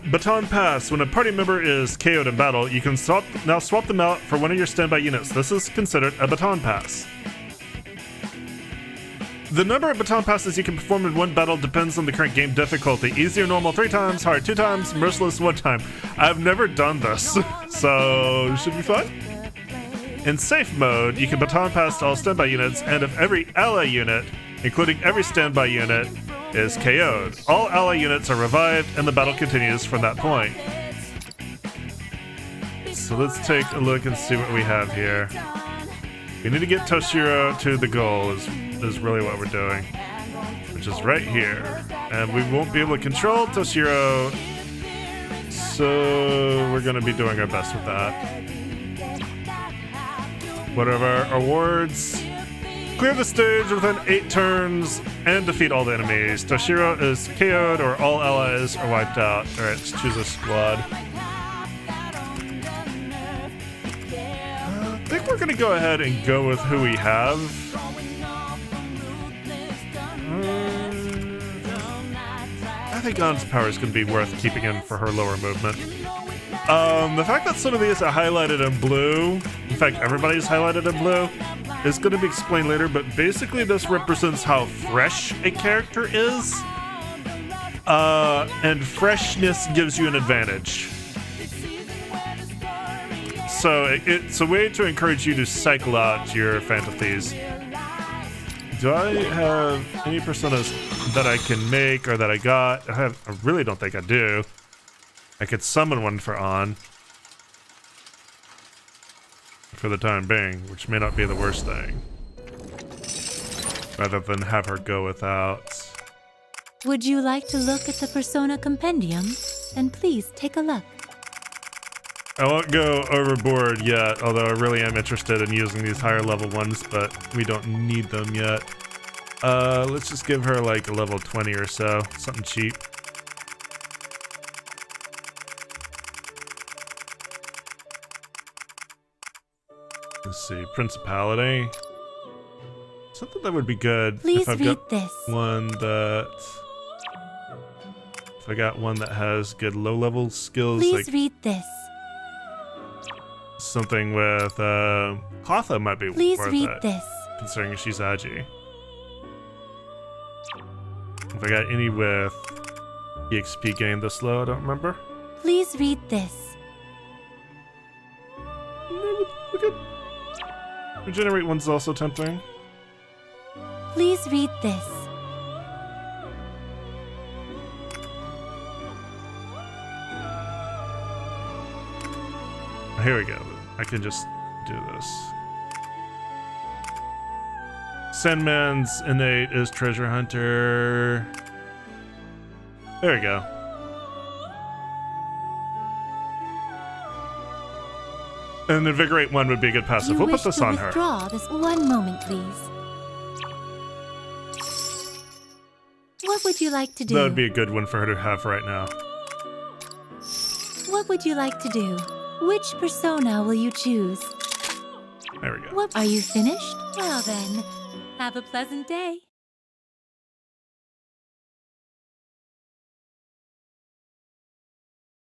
Baton Pass. When a party member is KO'd in battle, you can now swap them out for one of your standby units. This is considered a Baton Pass. The number of Baton Passes you can perform in one battle depends on the current game difficulty. Easy or normal 3 times, hard 2 times, merciless 1 time. I've never done this, so it should be fun. In safe mode, you can Baton Pass to all standby units, and if every ally unit, including every standby unit, is KO'd, all ally units are revived, and the battle continues from that point. So let's take a look and see what we have here. We need to get Toshiro to the goal is really what we're doing, which is right here. And we won't be able to control Toshiro, so we're going to be doing our best with that. What are our awards? Clear the stage within 8 turns and defeat all the enemies. Toshiro is KO'd or all allies are wiped out. Alright, let's choose a squad. I think we're gonna go ahead and go with who we have. I think An's power is gonna be worth keeping in for her lower movement. The fact that some of these are highlighted in blue, in fact everybody's highlighted in blue, is going to be explained later, but basically this represents how fresh a character is, and freshness gives you an advantage. So it's a way to encourage you to cycle out your fantasies. Do I have any personas that I can make or that I got? I really don't think I do. I could summon one for An. For the time being, which may not be the worst thing. Rather than have her go without. Would you like to look at the Persona Compendium? Then please take a look. I won't go overboard yet, although I really am interested in using these higher level ones, but we don't need them yet. Let's just give her like a level 20 or so, something cheap. Let's see, Principality. Something that would be good. Please if I've read got this. One that. If I got one that has good low-level skills, Please like read this. something with Hatha might be Please worth read it, this. considering she's Agi. If I got any with EXP gain this low, I don't remember. Please read this. We could regenerate one's also tempting. Please read this. here we go. I can just do this. Sandman's innate is treasure hunter. There we go. And invigorate 1 would be a good passive. You We'll wish put this to on her. withdraw this one moment, please. What would you like to do? That would be a good one for her to have right now. What would you like to do? Which persona will you choose? There we go. What? Are you finished? Well then, have a pleasant day.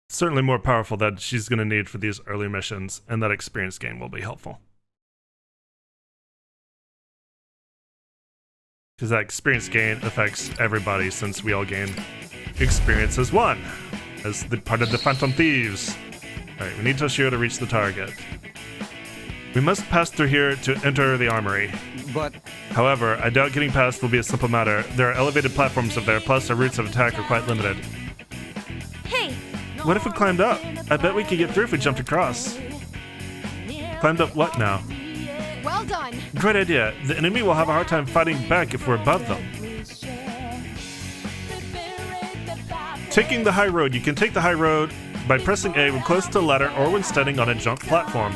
Certainly more powerful that she's going to need for these early missions, and that experience gain will be helpful. Because that experience gain affects everybody, since we all gain experience as one, as the part of the Phantom Thieves. Alright, we need Toshio to reach the target. We must pass through here to enter the armory. But However, I doubt getting past will be a simple matter. There are elevated platforms up there, plus our routes of attack are quite limited. Hey, What if we climbed up? I bet we could get through if we jumped across. Climbed up what now? Well done. Great idea. The enemy will have a hard time fighting back if we're above them. Taking the high road. You can take the high road by pressing A when close to a ladder or when standing on a jump platform.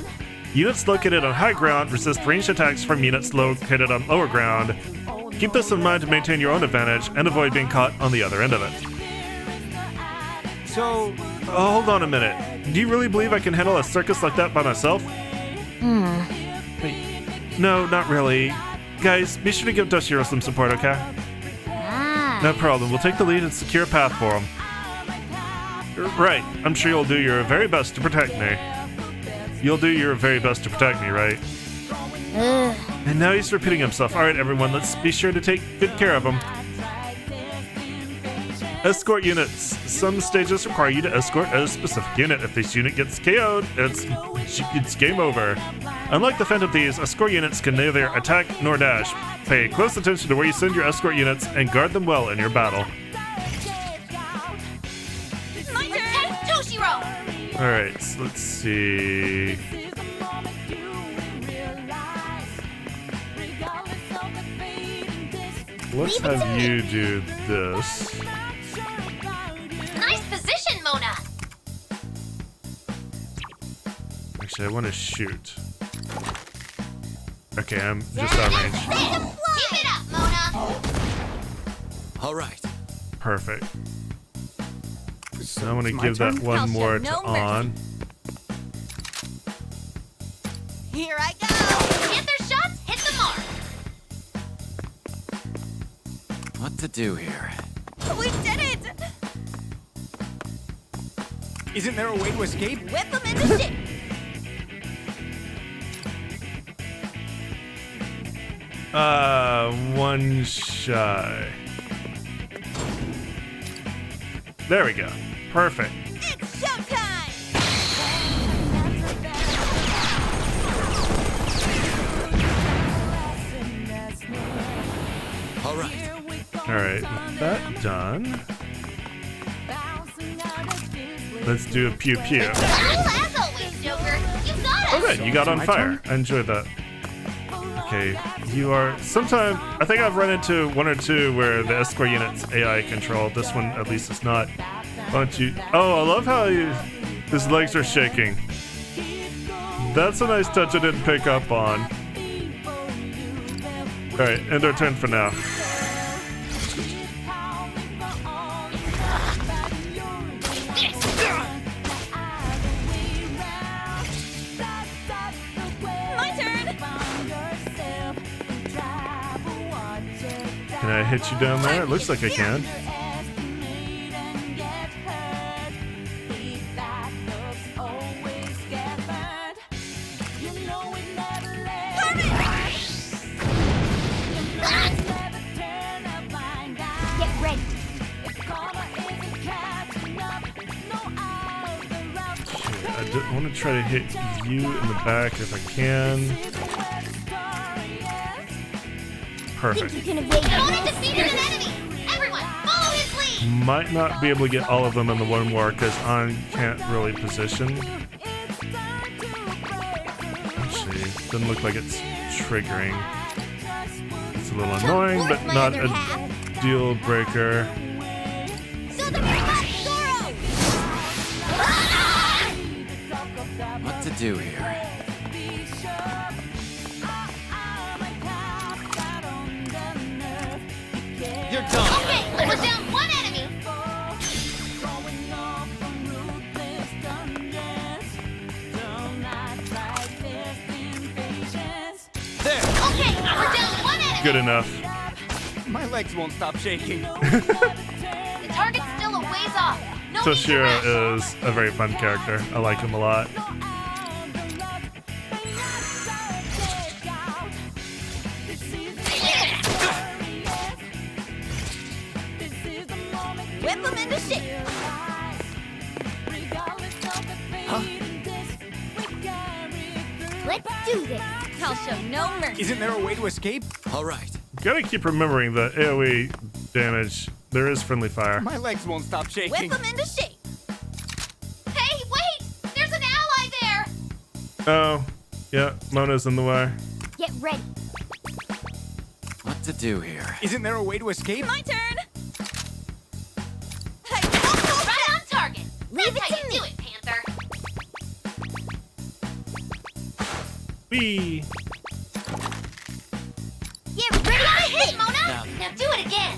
Units located on high ground resist ranged attacks from units located on lower ground. Keep this in mind to maintain your own advantage and avoid being caught on the other end of it. so, Hold on a minute. Do you really believe I can handle a circus like that by myself? Hey, no, not really. Guys, be sure to give Toshiro some support, okay? No problem. We'll take the lead and secure a path for him. Right. I'm sure you'll do your very best to protect me. You'll do your very best to protect me, right? And now he's repeating himself. All right, everyone, let's be sure to take good care of him. Escort units. Some stages require you to escort a specific unit. If this unit gets KO'd, it's game over. Unlike the Phantom Thieves, escort units can neither attack nor dash. Pay close attention to where you send your escort units and guard them well in your battle. Protect Toshiro! Alright, so let's see. Let's have you do this. Nice position, Mona! Actually, I want to shoot. Okay, I'm just out of range. Keep it up, Mona! All right. Perfect. So I want to it's my give that turn? one I'll more show to no mercy. on. Here I go. Panther shots hit the mark! What to do here? We did it. isn't there a way to escape? Whip them into shit. One shy. There we go. Perfect. It's showtime. All right. All right, with that done, let's do a pew pew. Cool as always, Joker! You got us! Oh, good, you got on My fire. turn? I enjoyed that. Okay, you are. Sometime I think I've run into one or two where the escort unit's AI control. This one at least is not. Why don't you? Oh, I love how his legs are shaking. That's a nice touch I didn't pick up on. All right, end our turn for now. My turn. Can I hit you down there? It looks like I can. Get ready. I want to try to hit you in the back if I can. Think Perfect. you can evade Mona this? defeated an enemy! Everyone, follow his lead! Might not be able to get all of them in the one war because An can't really position. Doesn't look like it's triggering. It's a little annoying, but my not other a half. deal breaker. So the Zoro! What to do here? You're done. Okay, we're down one enemy. There. Okay, we're down one enemy. Good enough. My legs won't stop shaking. The target's still a ways off. No need to rush. Toshiro is a very fun character. I like him a lot. Whip them into shape. Let's do this. I'll show no mercy. Isn't there a way to escape? All right. Gotta keep remembering the AoE damage. There is friendly fire. My legs won't stop Whip shaking. them into shape. Hey, wait! There's an ally there. Oh, yeah, Mona's in the way. Get ready. What to do here? Isn't there a way to escape? My turn. Right on target. Leave That's it how to you me. do it, Panther. Whee! Get ready Got a to hit, hit. Mona. Now do it again.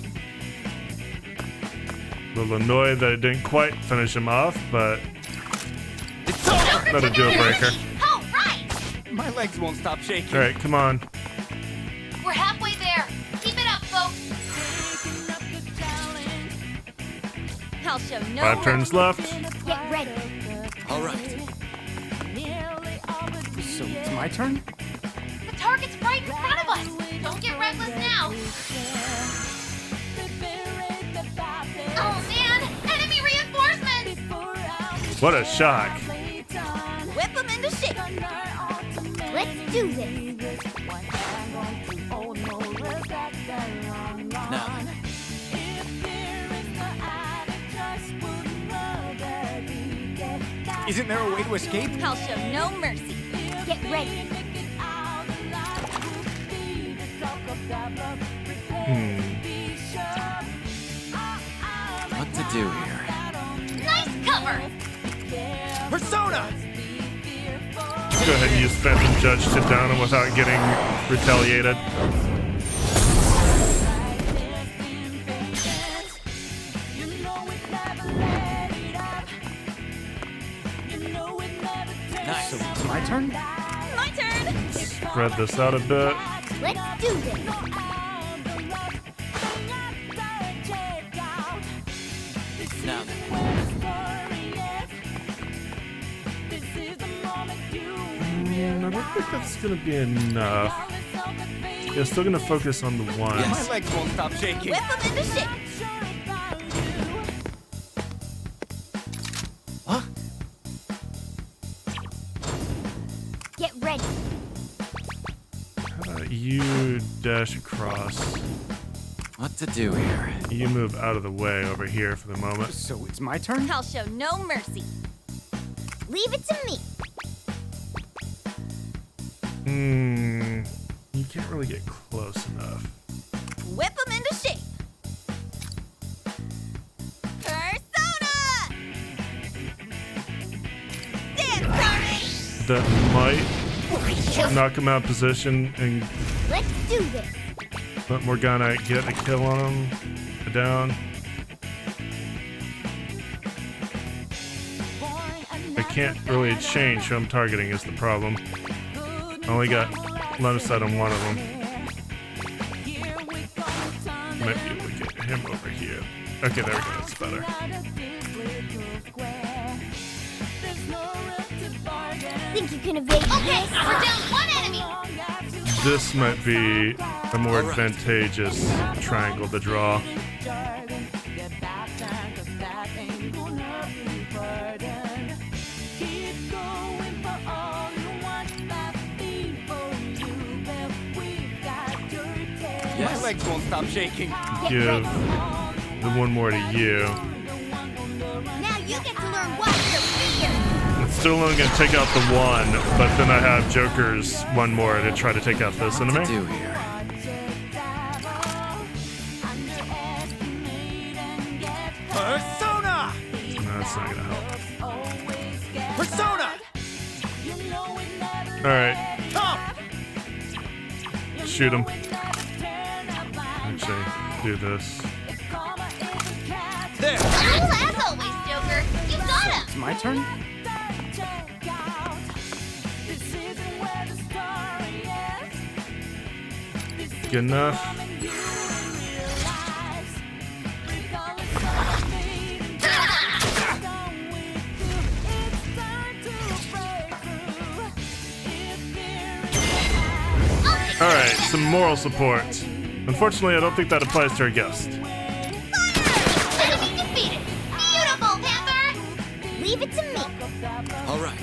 A little annoyed that it didn't quite finish him off, but It's over. not a deal breaker. Oh, right. My legs won't stop shaking. All right, come on. We're halfway there. Keep it up, folks. I'll show no 5 mercy. turns left. Get ready. All right. So it's my turn? The target's right in front of us. Don't get reckless now. Oh, man. Enemy reinforcements. What a shock. Whip them into shape. Let's do this. Now then. Isn't there a way to escape? I'll show no mercy. Get ready. What to do here? Nice cover. Persona! Go ahead and use Phantom Judge to down him without getting retaliated. Nice. So it's my turn? My turn. Spread this out a bit. Let's do this. Now then. I don't think that's gonna be enough. Yeah, still gonna focus on the one. Yes. My legs won't stop shaking. Whip them into shape. Huh? Get ready. How about you dash across? What to do here? You move out of the way over here for the moment. So it's my turn? I'll show no mercy. Leave it to me. You can't really get close enough. Whip them into shape. Persona! Dance party! That might knock him out of position and Let's do this. let Morgana get a kill on him. A down. I can't really change who I'm targeting is the problem. I only got line of sight on one of them. Might be able to get him over here. Okay, there we go. That's better. Think you can evade Okay, this? we're down one enemy. This might be a more advantageous triangle to draw. My legs won't stop shaking. Give the one more to you. Now you get to learn why you're fear. Let's still only gonna take out the one, but then I have Joker's one more to try to take out this What enemy. to do here? Persona! No, that's not gonna help. Persona! Alright, Come! shoot him. Actually, do this. There! Cool as always, Joker. You got him. It's my turn? Good enough. Alright, some moral support. Unfortunately, I don't think that applies to our guest. Enemy defeated. Beautiful, Panther. Leave it to me. All right.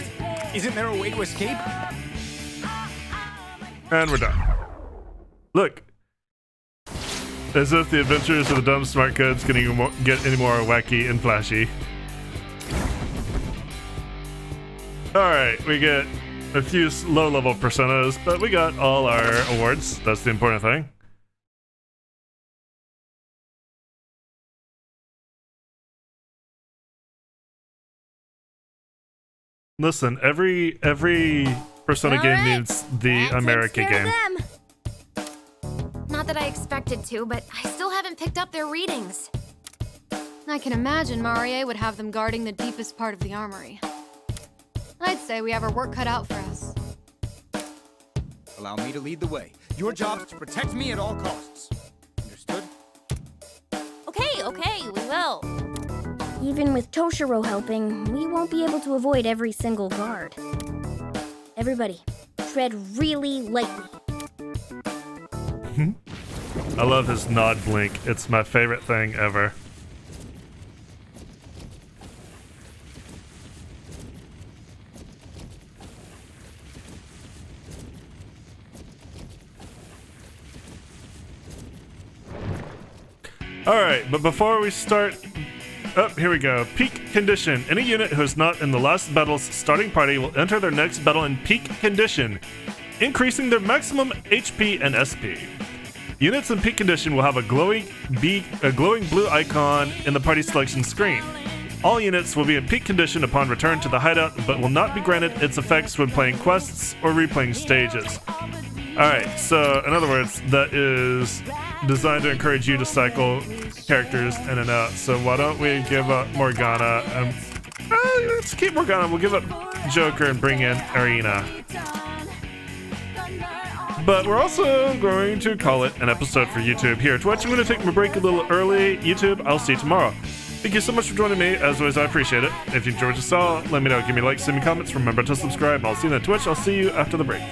Isn't there a way to escape? And we're done. Look. As if the adventures of the dumb smart kids can get any more wacky and flashy. Alright, we get a few low-level personas, but we got all our awards. That's the important thing. Listen, every Persona game Alright, needs the that America takes care of game. them. Not that I expected to, but I still haven't picked up their readings. I can imagine Marie would have them guarding the deepest part of the armory. I'd say we have our work cut out for us. Allow me to lead the way. Your job is to protect me at all costs. Understood? Okay, we will. Even with Toshiro helping, we won't be able to avoid every single guard. Everybody, tread really lightly. I love his nod blink. It's my favorite thing ever. Alright, but before we start... Oh, here we go. Peak condition. Any unit who is not in the last battle's starting party will enter their next battle in peak condition, increasing their maximum HP and SP. Units in peak condition will have a glowing blue icon in the party selection screen. All units will be in peak condition upon return to the hideout, but will not be granted its effects when playing quests or replaying stages. Alright, so in other words, that is designed to encourage you to cycle characters in and out. So why don't we give up Morgana? Let's keep Morgana. We'll give up Joker and bring in Arena. But we're also going to call it an episode for YouTube. Here, Twitch, I'm going to take my break a little early. YouTube, I'll see you tomorrow. Thank you so much for joining me. As always, I appreciate it. If you enjoyed what you saw, let me know. Give me likes, send me comments. Remember to subscribe. I'll see you on Twitch. I'll see you after the break.